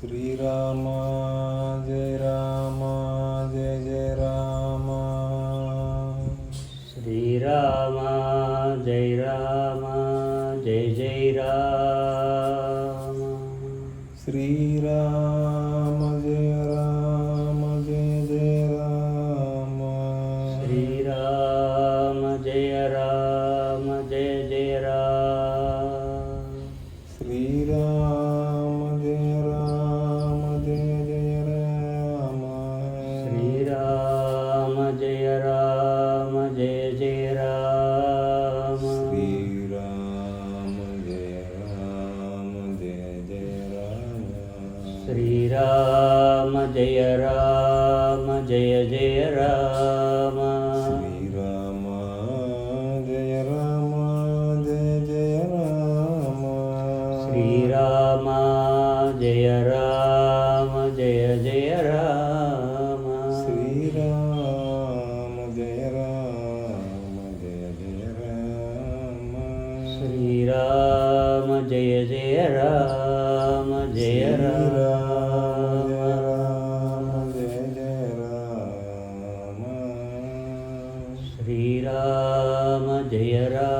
Srirama Jaya Rama Jaya Jaya Rama. Srirama Jaya Rama Jaya Jaya Rama. Srirama Jaya Rama Jaya Jaya Rama. Srirama Jaya Rama Jaya Jaya Rama. Srirama Jaya Rama Jaya Jaya Rama. Srirama Jaya Rama Jaya Jaya Rama. Srirama Jaya Rama Jaya Jaya Rama. Srirama Jaya Rama Jaya Jaya Rama. Srirama Jaya Rama Jaya Jaya Rama. Srirama Jaya Rama Jaya Jaya Rama. Srirama Jaya Rama Jaya Jaya Rama. Srirama Jaya Jaya Rama Jaya Rama. Jaya Jaya Rama. Srirama Jaya Rama